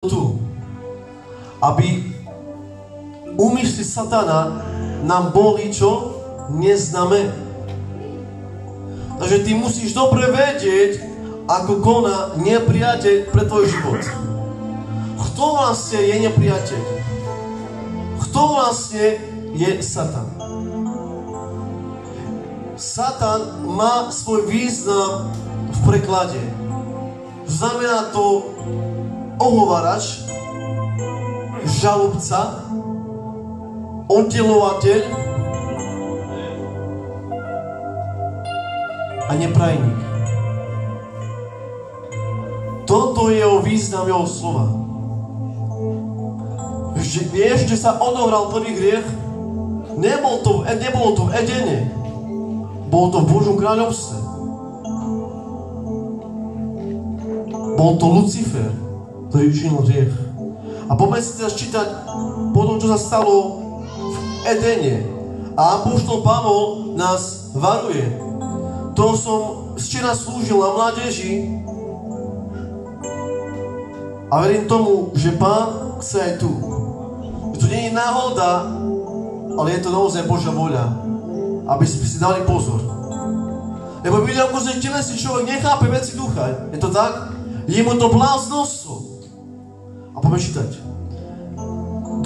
tu, aby úmysly satana nám boli čo? Neznáme. Takže ty musíš dobre vedieť, ako koná nepriateľ pre tvoj život. Kto vlastne je nepriateľ? Kto vlastne je Satan? Satan má svoj význam v preklade. Znamená to ohovárač, žalobca, oddelovateľ a neprajník. Toto je o význam jeho slova. Vieš, že sa odohral prvý hriech? Nebolo to v Edene. Bolo to v Božom kráľovstve. Bol to Lucifer, ktorý učinil hriech. A poďme si teraz čítať po tom, čo sa stalo v Edene. A apoštol Pavol nás varuje. To som včera slúžil na mládeži a verím tomu, že Pán chce aj tu. Že to nie je náhoda, ale je to naozaj Božia voľa, aby ste si dali pozor. Lebo Biblia ukazuje, že telesný človek nechápe veci ducha. Je to tak? Je mu to bláznostvo. A poďme čítať.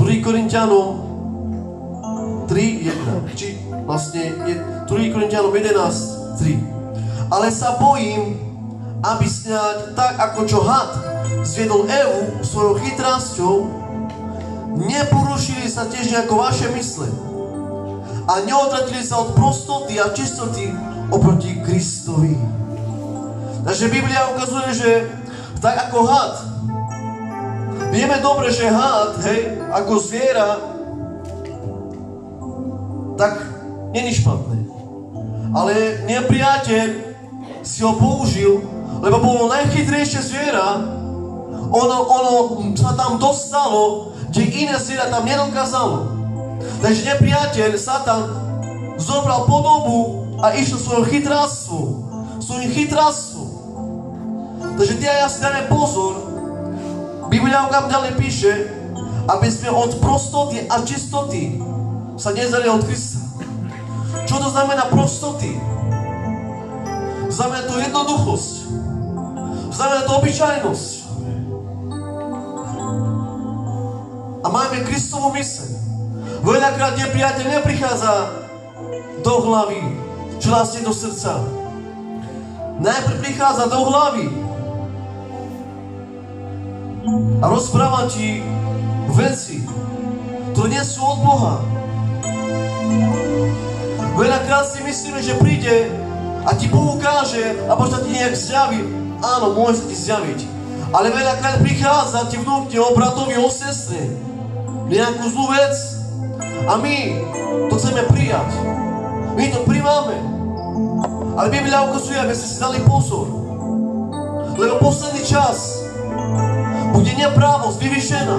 2. Korinťanom 3.1. Či vlastne 2. Korinťanom 11.3. Ale sa bojím, aby snáď tak, ako čo had zviedol Evu svojou chytrásťou, neporušili sa tiež nejako vaše mysle a neodratili sa od prostoty a čistoty oproti Kristovi. Takže Biblia ukazuje, že tak ako had, vieme dobre, že had, hej, ako zviera, tak nie je špatné. Ale nepriateľ si ho použil, lebo bolo najchytrejšie zviera. Ono sa tam dostalo, kde iné zviera tam nedokázalo. Takže nepriateľ, Satan, zobral podobu a išiel svojim chytrástvom. Takže ty a ja si dáme pozor. Biblia nám ďalej píše, aby sme od prostoty a čistoty sa nezdali od Krista. Čo to znamená prostoty? Znamená to jednoduchosť. Znamená to obyčajnosť. A máme Kristovú myseľ. Veľakrát nepriateľ neprichádza do hlavy, čo vlastne do srdca. Najprv prichádza do hlavy a rozpráva ti veci, ktoré nie sú od Boha. Veľakrát si myslíme, že príde a ti Boh ukáže a možno ti nejak zjaví. Áno, môže sa ti zjaviť. Ale veľakrát prichádza, ti vnúkne o bratovi, o sestre nejakú zlú vec a my to chceme prijať. My to primáme. Ale Biblia ukazuje, aby ste si dali pozor. Lebo posledný čas bude neprávosť vyvyšená.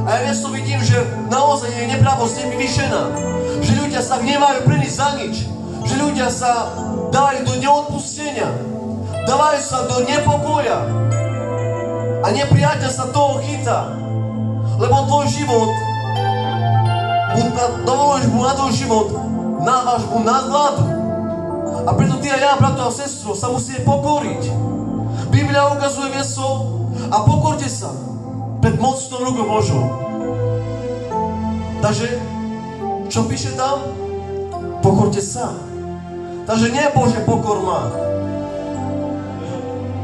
A ja dnes to vidím, že naozaj je neprávosť vyvyšená. Že ľudia sa hnevajú pre nič za nič. Že ľudia sa dávajú do neodpustenia. Dávajú sa do nepokoja. A nepriateľ sa toho chytá. Lebo tvoj život, dovolíš mu na tvoj život, návaš mu nadvládu. A preto ty a ja, brato a sestro, sa musíme pokoriť. Biblia ukazuje vieso a pokorte sa pred mocnou rukou Božou. Takže, čo píše tam? Pokorte sa. Takže nie Bože pokor má,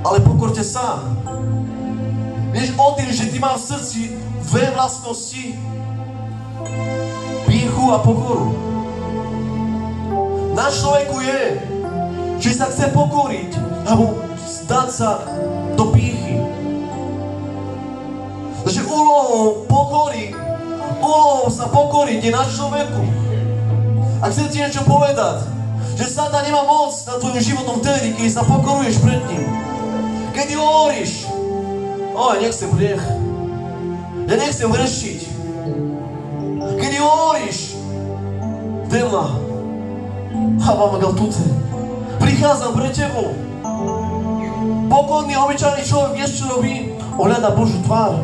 ale pokorte sa. Vieš o tým, že ty máš v srdci dve vlastnosti, pýchu a pokoru. Na človeku je, že sa chce pokoriť alebo zdať sa do pýchy. Takže úlohou sa pokoriť je na človeku. A chcem ti niečo povedať, že Satan nemá moc nad tvojim životom vtedy, keď sa pokoruješ pred ním. Keď ty hovoríš, ja nechcem hriech, ja nechcem hrešiť. Keď ty hovoríš, Dela, prichádzam pre tebou. Pokorný, obyčajný človek, vieš čo robí? On hľadá Božiu tvár.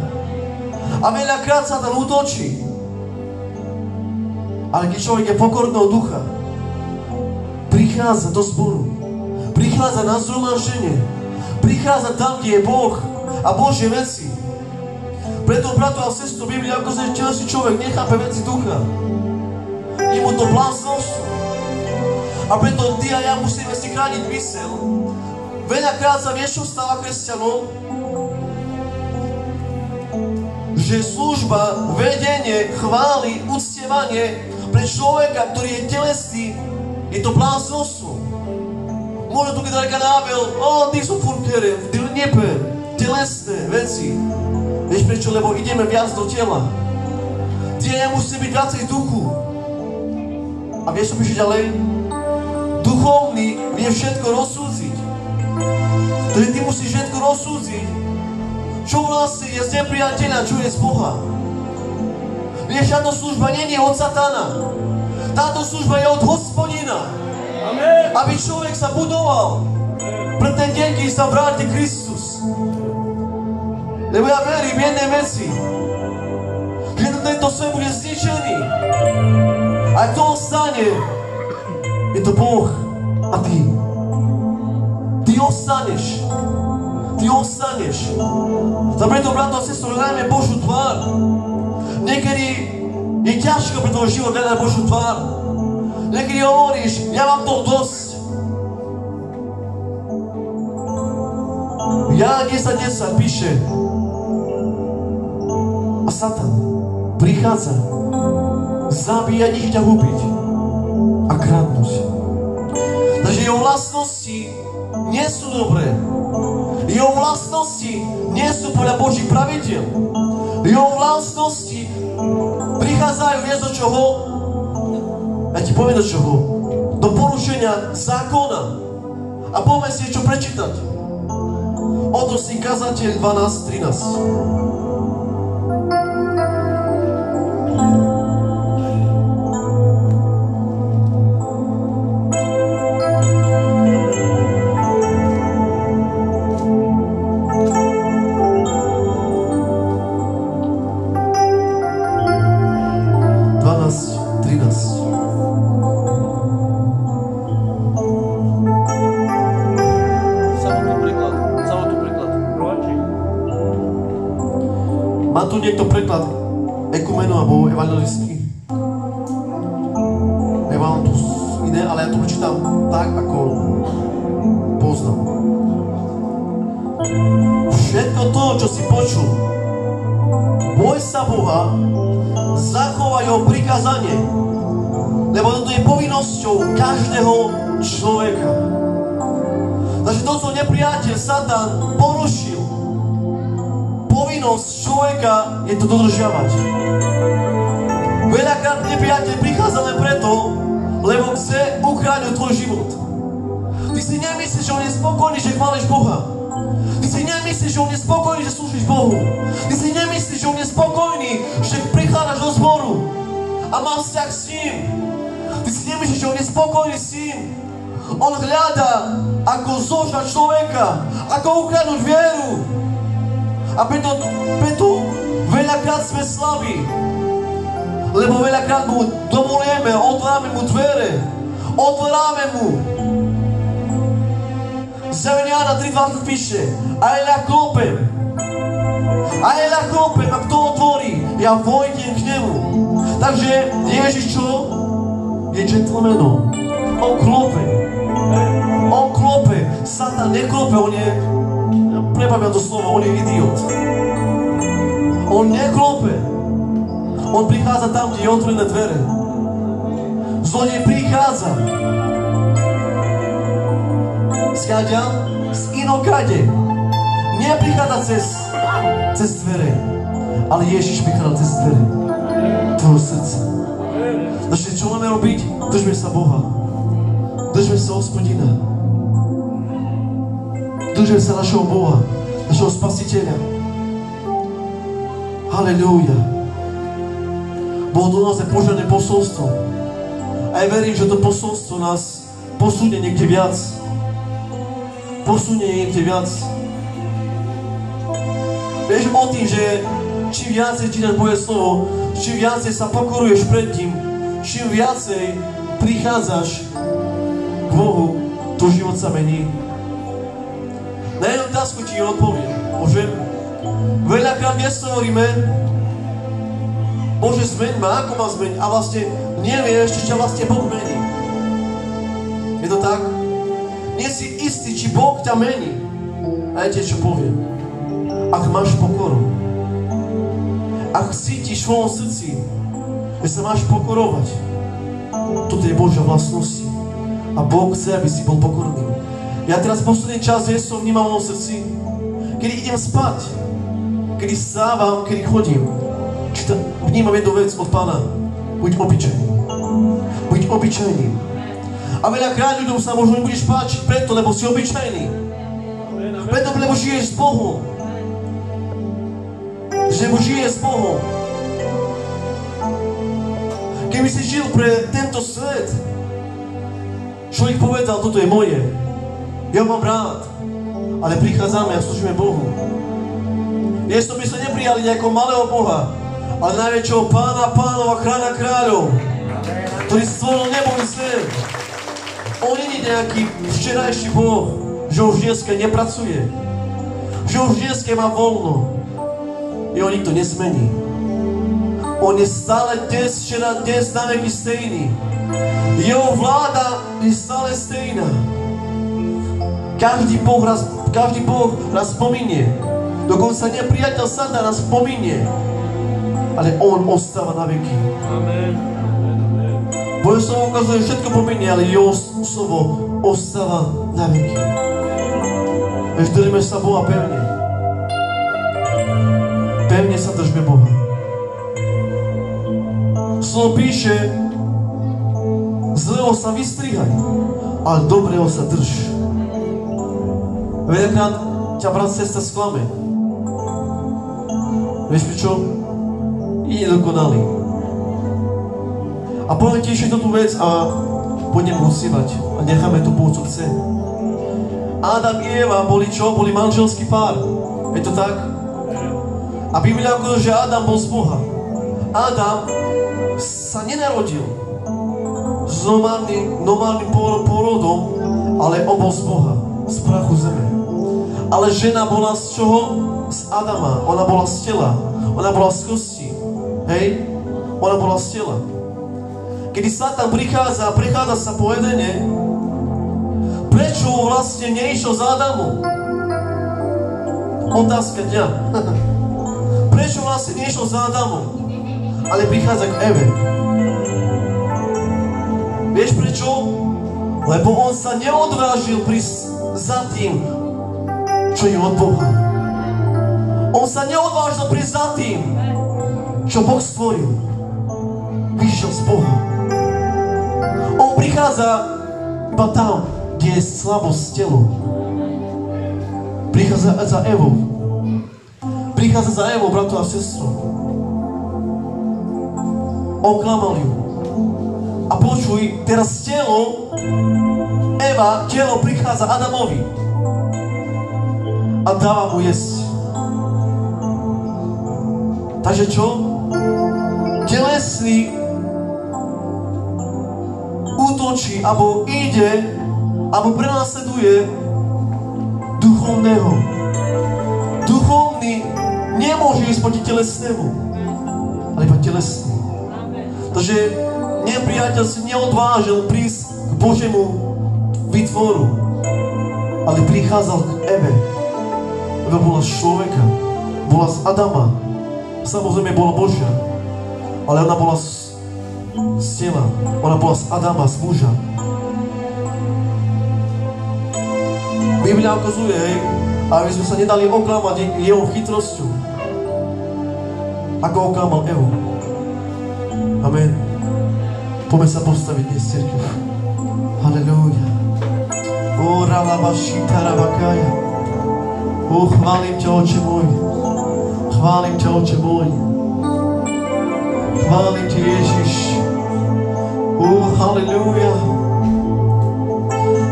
A veľakrát sa tam útočí. Ale keď človek je pokorného ducha, prichádza do zboru, prichádza na zhromaždenie, prichádza tam, kde je Boh a Božie veci. Preto, bratu a sestru, Biblia, ako sa telesný človek nechápe veci ducha. Je mu to bláznostvo. A preto ty a ja musíme si chrániť mysel. Veľakrát sa vieš, čo stáva kresťanom? Že služba, vedenie, chvály, uctievanie pre človeka, ktorý je telesný, je to bláznostvo. Možno tu keď reka nável, ty sú furkere, nepe, telesné veci. Vieš prečo? Lebo ideme viac do tela. Ty a ja musíme byť viacej duchu. A vieš, čo píše ďalej? Duchovný vie všetko rozsúdziť. Takže ty musíš všetko rozsúdziť. Čo vlastne je z nepriateľa, čo je z Boha. Vieš, táto služba nie je od satana. Táto služba je od Hospodina. Amen. Aby človek sa budoval pre ten deň, keď sa vráti Kristus. Lebo ja verím v jednej veci, že tento svet bude zničený. A kto ostane, je to Boh a ty. Ty ostaneš. Ty ostaneš. A preto, brato a sestro, hľadajme Božiu tvár. Niekedy je ťažko pre tvoj život hľadať Božiu tvár. Niekedy hovoríš, ja mám to dosť. Ján 10:10 píše, a Satan prichádza zabíjať ich, ťa hubiť a kradnúť. Takže jeho vlastnosti nie sú dobré. Jeho vlastnosti nie sú podľa Božích pravidiel. Jeho vlastnosti prichádzajú, vieš do čoho? Ja ti poviem do čoho. Do porušenia zákona. A poďme si niečo prečítať. Oto si Kazateľ 12:13. Má tu niekto preklad ekumenu alebo evangelistky? Ja mám tu iné, ale ja to prečítam tak, ako poznám. Všetko to, čo si počul, boj sa Boha, zachovaj jeho prikázanie, lebo toto je povinnosťou každého človeka. Takže to, čo nepriateľ Satan porušil, povinnosť človeka je to dodržiavať. Veľakrát nepriateľ prichádza len preto, lebo chce uchrániť tvoj život. Ty si nemyslíš, že on je spokojný, že chváliš Boha. Ty si nemyslíš, že on je spokojný, že slúžiš Bohu. Ty si nemyslíš, že on je spokojný, že prichádzaš do zboru a máš vzťah s ním. Ty si nemyslíš, že on je spokojný s ním. On hľadá, ako zožať človeka, ako ukradnúť vieru. A preto veľakrát sme slabí. Lebo veľakrát mu dovolujeme, otvárame mu dvere. Otváráme mu. Zeveniana 3:20 píše, a ja klopem. A ja klopem, a kto otvorí, ja vojdem k nemu. Takže Ježiš čo? Je gentlemanom. On klope. On klope. Satan neklope, on je... Prepámia to slovo, on je idiot. On neklope. On prichádza tam, kde je otvorené dvere. Zlodej prichádza. Skáďa? Z inokade. Neprichádza cez dvere. Ale Ježiš prichádza cez dvere. Tvojho srdca. Takže čo máme robiť? Držme sa Boha. Držme sa Hospodina. Držme sa našeho Boha, našeho Spasiteľa. Halelúja. Bolo to naozaj požehnané posolstvo. A ja verím, že to posolstvo nás posunie niekde viac. Posunie niekde viac. Vieš o tým, že čím viacej čítaš Božie slovo, čím viacej sa pokoruješ pred ním, čím viacej prichádzaš k Bohu, to život sa mení. Na jednu otázku ti odpoviem. Môžem? Veľakrát viac hovoríme, Bože, zmeň ma, ako ma zmeň, a vlastne nevieš, či ťa vlastne Boh mení. Je to tak? Nie si istý, či Boh ťa mení. A ja ti čo poviem. Ak máš pokoru, ak cítiš v svojom srdci, že sa máš pokorovať, toto je Božia vlastnosť. A Boh chce, aby si bol pokorný. Ja teraz posledný čas som vnímal v mojom srdci, kedy idem spať, kedy stávam, kedy chodím. Vnímam jednu vec od Pána. Buď obyčajný. Buď obyčajný. A veľakrát ľuďom sa možno nebudeš páčiť preto, lebo si obyčajný. Preto, lebo žiješ s Bohom. Lebo žiješ s Bohom. Keby si žil pre tento svet, človek povedal, toto je moje. Ja mám rád. Ale prichádzame a slúžime Bohu. Dnes by sme neprijali nejakého malého Boha, ale najväčšieho Pána pánov a kráľa kráľov, ktorý stvoril nebo i zem. On nie je nejaký včerajší Boh, že už dneska nepracuje, že už dneska má voľno. Jeho nikto nezmení. On je stále dnes, včera, dnes, na veky stejný. Jeho vláda je stále stejná. Každý Boh raz pominie. Dokonca nepriateľ Satan nás pominie. Ale on ostáva na veky. Amen. Božie slovo ukazuje, že všetko pominie, ale jeho slovo ostáva na veky. Veď držíme sa Boha pevne. Pevne sa držme Boha. Slovo píše, zlého sa vystrihaj, ale dobrého sa drž. Veľakrát ťa brat, sestra sklame. Vieš prečo? Je nedokonalý. A poviem ti ešte tú vec a budeme uctievať a necháme tu Bohu, co chce. Adam i Eva boli čo? Boli manželský pár. Je to tak? A Biblia ukazuje, že Adam bol z Boha. Adam sa nenarodil s normálnym porodom, ale on bol z Boha, z prachu zeme. Ale žena bola z čoho? Z Adama. Ona bola z tela. Ona bola z kosti. Hej? Ona bola z tela. Kedy Satan prichádza sa po Edene, prečo vlastne neišiel z Adamu? Otázka dňa. Prečo vlastne neišiel z Adamu, ale prichádza k Eve? Vieš prečo? Lebo on sa neodvážil prísť za tým, čo je od Boha. On sa neodvážil prísť za tým, čo Boh stvoril. Vyšiel z Boha. On prichádza iba tam, kde je slabosť telu. Prichádza za Evou. Prichádza za Evou, bratu a sestru. Oklamal ju. A počuj, teraz telo prichádza Adamovi. A dáva mu jesť. Takže čo? Telesný útočí, alebo ide, alebo prenasleduje duchovného. Duchovný nemôže ísť proti telesnému, ale iba telesný. Takže nepriateľ si neodvážil prísť k Božiemu vytvoru, ale prichádzal k Eve. Eva bola z človeka, bola z Adama. Samozrejme bola Božia, ale ona bola z tela. Ona bola z Adama, z muža. Biblia ukazuje, hej, aby sme sa nedali oklamať jeho chytrosťou, ako oklamal Evu. Amen. Poďme sa postaviť dnes, cirkev. Halelúja. O ralabašita rabakaja. O, chválim ťa, Oče môj. Chválim ťa, Oče môj. Chválim ťa, Ježiš. O, halelúja.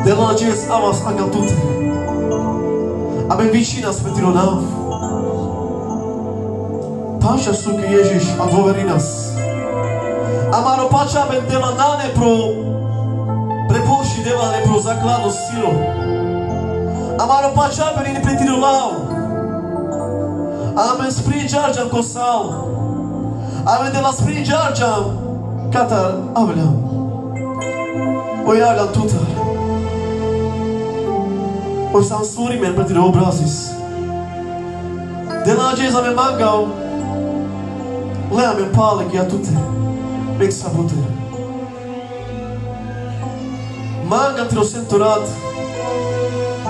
Dela Deus a vás, Ангел тут. Amen, vicina Svetiro nav. Paša sú k Ježiš a dôverí nás. Amaro pača ben dela nane prepoši dela ne pro zakladno silo. Amaro pača ben ini pretiru lao. Amen springiargiam cosal. Amen de la springiargiam catar avleam. Oi avleam tutar. Oi sam surimen pretiru obrazis. De la ageza me mangau. Lea me pale che a tutte. Meg sabuter. Manga tiro sentorat.